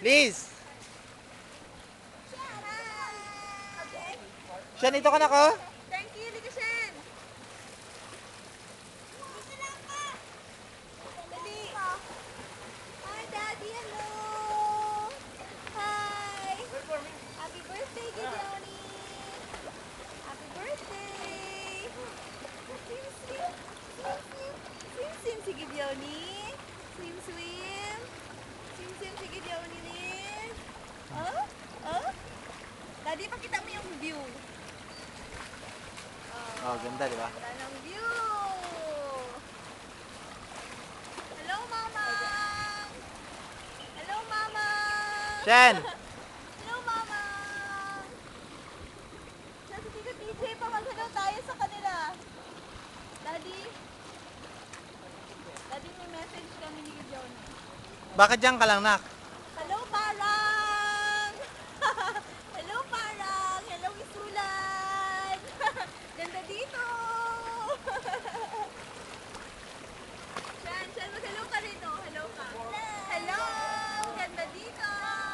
Liz! Shen, dito ka na ko? Thank you, Liga Shen. Dali. Hi, Daddy. Hello. Hi. Happy birthday, Gideoni. Happy birthday. Swim, swim. Swim, swim. Swim, swim si Gideoni. Swim, swim. Swim, swim si Gideoni, Liz. Oh? Oh? Daddy, pakita mo yung view. Oh, ganda, di ba? Ganda ng view! Hello, Mama! Hello, Mama! Shen! Hello, Mama! Siya si Tito TJ pa, mag-hello tayo sa kanila. Daddy? Daddy, may message kami ni John. Bakit dyan ka lang, nak? Hello, Parang! Hello, Parang! Hello, Isulan! Ganda dito! Shan, mag-hello ka rin, oh. Hello ka. Hello! Ganda dito!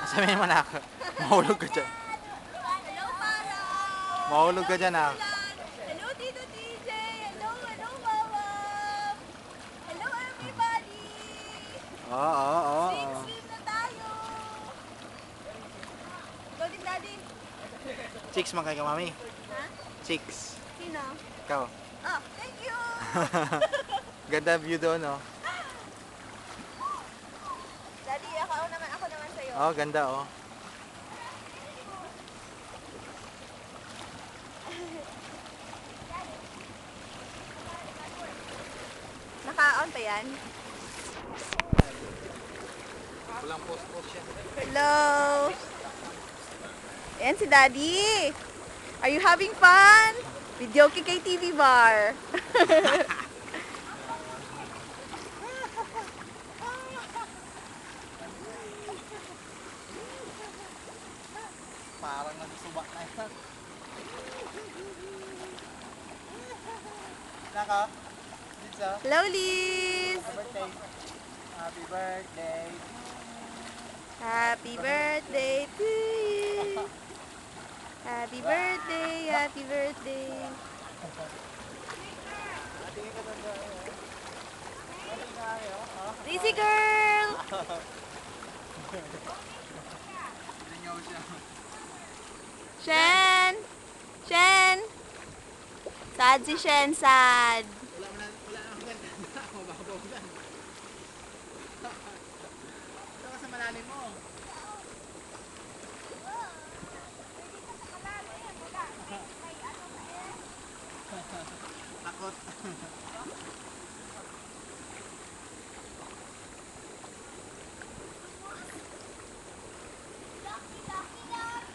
Sabihin mo na ako. Mahulog ka dyan. Hello, Parang! Mahulog ka dyan, ah. Hello, Tito TJ! Hello, Mama! Hello, everybody! Oo. Swim na tayo! Golden Daddy! Chicks man kay ka, mami. Ha? Chicks. Sino? Ikaw. Oh, thank you! Ganda view doon, oh. Daddy, ako naman sa'yo. Oh, ganda, oh. Naka-on pa yan? Walang post-post siya. Hello! Ayan si Daddy! Are you having fun? Video kay TV Bar. Parang nagsusuba na yan. Naka? Dito. Hello, Liz! Birthday. Happy birthday. Happy birthday to you! Happy birthday! Happy birthday! Tingin ka doon. Tingin ka kayo. Lizzy girl! Lingaw siya. Shen! Shen! Sad si Shen, sad. Wala naman ganda. Mababaw yan. Ito ka sa malalim mo. Takot.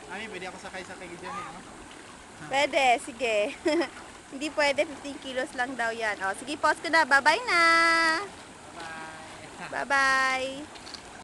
Mami, pwede ako sakay-sakay dyan eh, no? Pwede, sige. Hindi pwede, 15 kilos lang daw yan. O, sige, pause ko na. Bye-bye na! Bye-bye. Bye-bye!